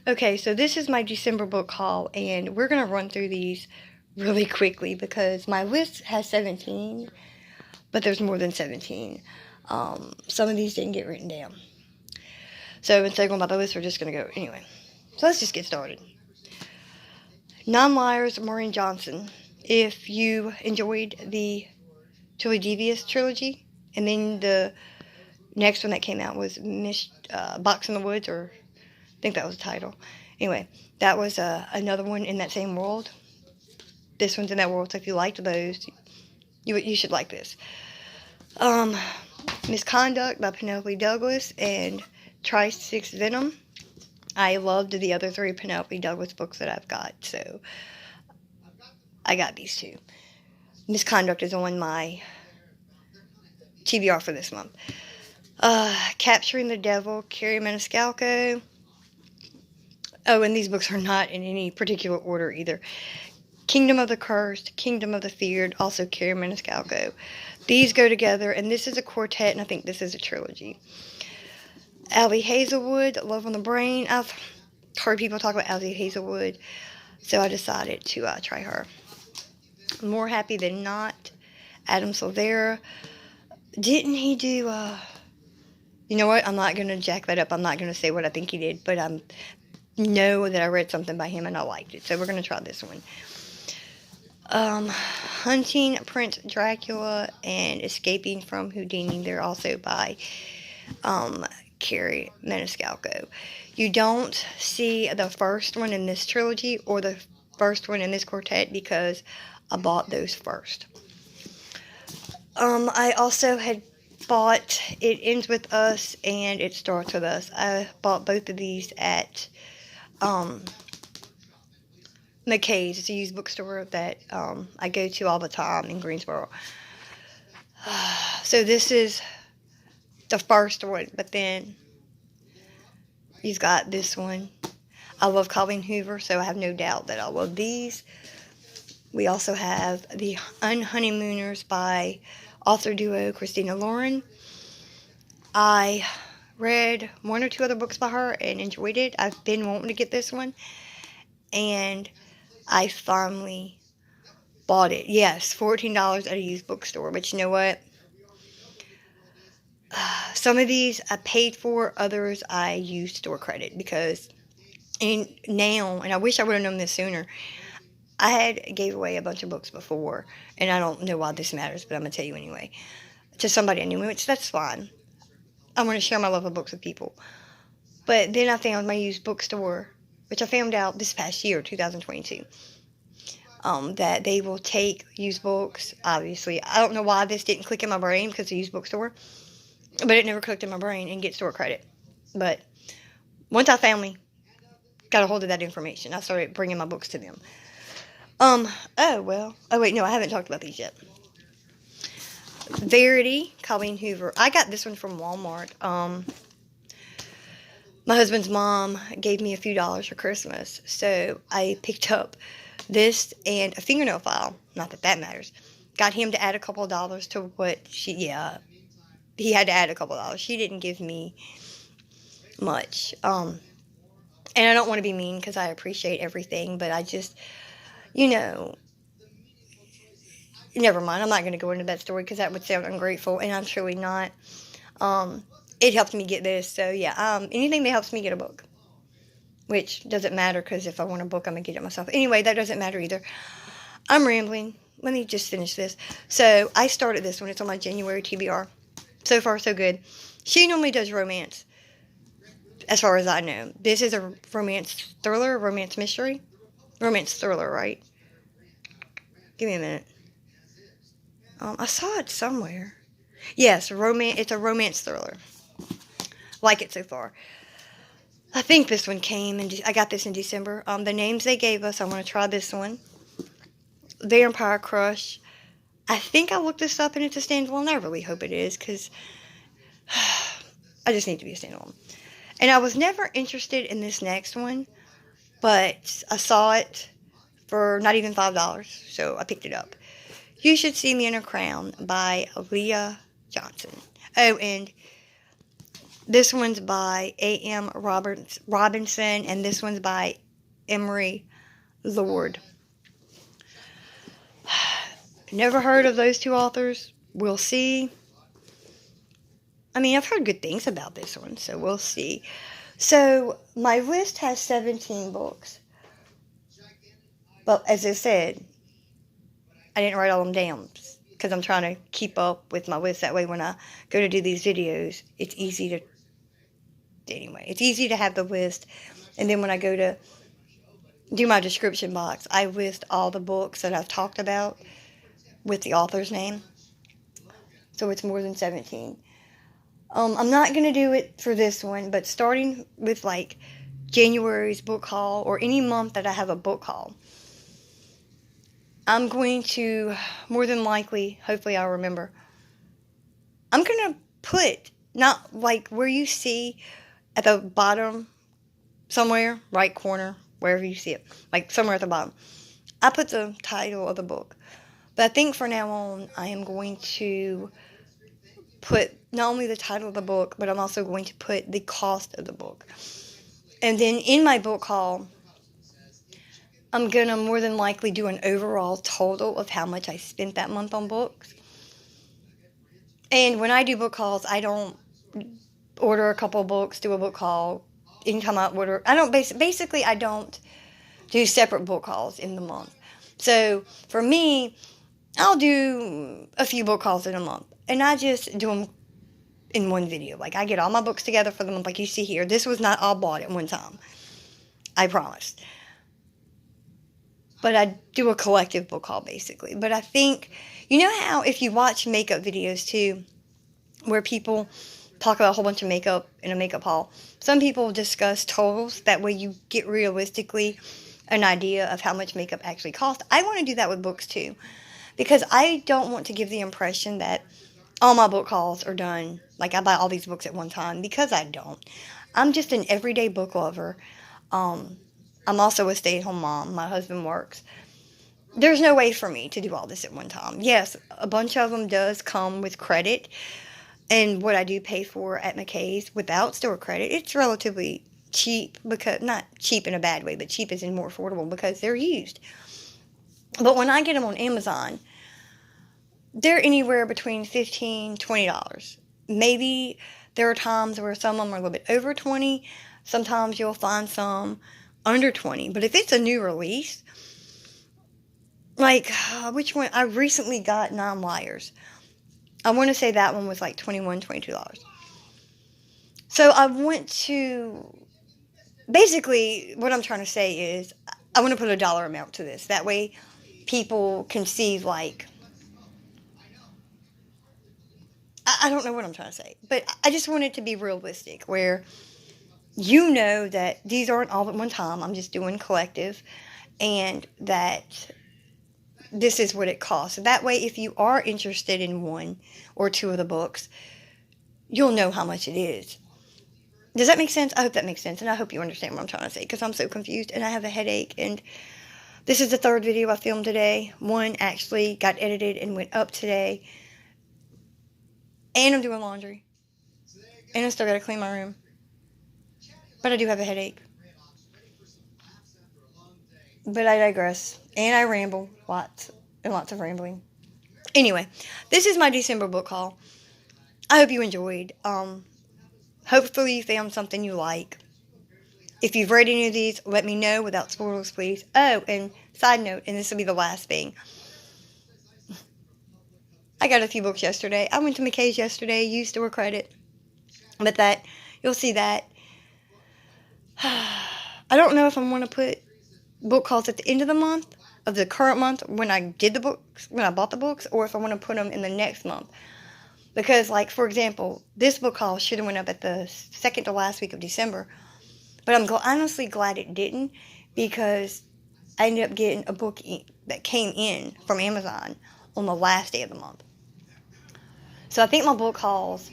Okay, so this is my December book haul, and we're going to run through these really quickly because my list has 17, but there's more than 17. Some of these didn't get written down. So instead of going by the list, we're just going to go anyway. So let's just get started. Non-Liars, Maureen Johnson. If you enjoyed the Truly Devious trilogy, and then the next one that came out was Box in the Woods, or I think that was the title. Anyway, that was another one in that same world. This one's in that world, so if you liked those, you should like this. Misconduct by Penelope Douglas and Tryst 6 Venom. I loved the other 3 Penelope Douglas books that I've got, so I got these 2. Misconduct is on my TBR for this month. Capturing the Devil, Kerri Maniscalo. Oh, and these books are not in any particular order either. Kingdom of the Cursed, Kingdom of the Feared, also Kerri Maniscalo. These go together, and this is a quartet, and I think this is a trilogy. Allie Hazelwood, Love on the Brain. I've heard people talk about Allie Hazelwood, so I decided to try her. More Happy Than Not, Adam Silvera. Didn't he do, you know what, I'm not going to jack that up. I'm not going to say what I think he did, but I know that I read something by him and I liked it, so we're going to try this one. Hunting Prince Dracula and Escaping from Houdini. They're also by Kerri Maniscalo. You don't see the first one in this trilogy or the first one in this quartet because I bought those first. I also had bought It Ends With Us and It Starts With Us. I bought both of these at McKay's. It's a used bookstore that I go to all the time in Greensboro. So this is the first one, but then you've got this one. I love Colleen Hoover, so I have no doubt that I love these. We also have the Unhoneymooners by author duo Christina Lauren. I read 1 or 2 other books by her and enjoyed it. I've been wanting to get this one, and I finally bought it. Yes, $14 at a used bookstore, but you know what? Some of these I paid for, others I used store credit because now, and I wish I would have known this sooner, I had gave away a bunch of books before, and I don't know why this matters, but I'm going to tell you anyway, to somebody I knew, which that's fine. I want to share my love of books with people. But then I found my used bookstore, which I found out this past year, 2022, that they will take used books. Obviously, I don't know why this didn't click in my brain because it's a used bookstore, but it never clicked in my brain and get store credit. But once I finally got a hold of that information, I started bringing my books to them. Oh wait, no, I haven't talked about these yet. Verity, Colleen Hoover. I got this one from Walmart. My husband's mom gave me a few dollars for Christmas, so I picked up this and a fingernail file. Not that that matters. Got him to add a couple of dollars to what he had to add a couple of dollars. She didn't give me much. And I don't want to be mean because I appreciate everything, but I just, never mind. I'm not going to go into that story because that would sound ungrateful, and I'm truly not. It helped me get this, so yeah, anything that helps me get a book, which doesn't matter because if I want a book, I'm going to get it myself. Anyway, that doesn't matter either. I'm rambling. Let me just finish this. So I started this one. It's on my January TBR. So far, so good. She normally does romance, as far as I know. This is a romance thriller, romance mystery. Romance thriller, right? Give me a minute. I saw it somewhere. Yes, it's a romance thriller. Like it so far. I think this one came, and I got this in December. The names they gave us, I want to try this one. Vampire Crush. I think I looked this up and it's a standalone. I really hope it is, because I just need to be a standalone. And I was never interested in this next one, but I saw it for not even $5, so I picked it up. You Should See Me in a Crown by Leah Johnson. Oh, and This one's by A.M. Robinson, and this one's by Emery Lord. Never heard of those two authors. We'll see. I mean, I've heard good things about this one, so we'll see. So, my list has 17 books. But, as I said, I didn't write all them down because I'm trying to keep up with my list. That way, when I go to do these videos, it's easy to... Anyway, it's easy to have the list. And then when I go to do my description box, I list all the books that I've talked about with the author's name. So, it's more than 17. I'm not going to do it for this one, but starting with like January's book haul or any month that I have a book haul, I'm going to, more than likely, hopefully I'll remember, I'm going to put, not like where you see at the bottom somewhere, right corner, wherever you see it, like somewhere at the bottom, I put the title of the book. But I think for now on, I am going to put not only the title of the book, but I'm also going to put the cost of the book. And then in my book haul, I'm going to more than likely do an overall total of how much I spent that month on books. And when I do book hauls, I don't order a couple books, do a book haul. Anytime I order, I don't basically I don't do separate book hauls in the month. So for me, I'll do a few book hauls in a month. And I just do them in one video. Like, I get all my books together for the month, like you see here. This was not all bought at one time. I promise. But I do a collective book haul, basically. But I think, you know how if you watch makeup videos, too, where people talk about a whole bunch of makeup in a makeup haul, some people discuss totals. That way you get realistically an idea of how much makeup actually costs. I want to do that with books, too. Because I don't want to give the impression that all my book hauls are done, like I buy all these books at one time, because I don't. I'm just an everyday book lover. I'm also a stay-at-home mom. My husband works. There's no way for me to do all this at one time. Yes, a bunch of them does come with credit, and what I do pay for at McKay's without store credit, it's relatively cheap, because not cheap in a bad way, but cheap as in more affordable because they're used. But when I get them on Amazon, they're anywhere between $15, $20. Maybe there are times where some of them are a little bit over $20. Sometimes you'll find some under $20. But if it's a new release, like, which one? I recently got Nine Liars. I want to say that one was like $21, $22. So I want to, basically, what I'm trying to say is, I want to put a dollar amount to this. That way, people can see, like, I don't know what I'm trying to say, but I just want it to be realistic, where you know that these aren't all at one time. I'm just doing collective, and that this is what it costs. So that way, if you are interested in one or two of the books, you'll know how much it is. Does that make sense? I hope that makes sense, and I hope you understand what I'm trying to say, because I'm so confused, and I have a headache, and this is the third video I filmed today. One actually got edited and went up today. And I'm doing laundry. And I still got to clean my room. But I do have a headache. But I digress. And I ramble. Lots and lots of rambling. Anyway, this is my December book haul. I hope you enjoyed. Hopefully you found something you like. If you've read any of these, let me know without spoilers, please. Oh, and side note, and this will be the last thing. I got a few books yesterday. I went to McKay's yesterday, used store credit. But that, you'll see that. I don't know if I want to put book hauls at the end of the month, of the current month, when I did the books, when I bought the books, or if I want to put them in the next month. Because, like, for example, this book haul should have went up at the second to last week of December. But I'm honestly glad it didn't, because I ended up getting a book that came in from Amazon on the last day of the month. So I think my book hauls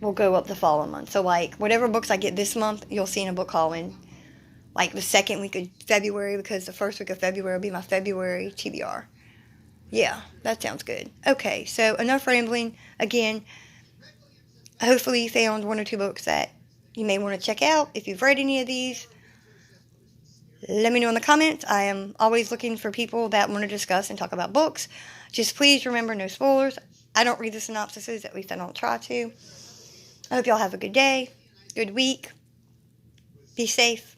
will go up the following month. So, like, whatever books I get this month, you'll see in a book haul in, like, the second week of February, because the first week of February will be my February TBR. Yeah, that sounds good. Okay, so enough rambling. Again, Hopefully you found one or two books that you may want to check out. If you've read any of these, let me know in the comments. I am always looking for people that want to discuss and talk about books. Just please remember, no spoilers. I don't read the synopsises, at least I don't try to. I hope y'all have a good day, good week. Be safe.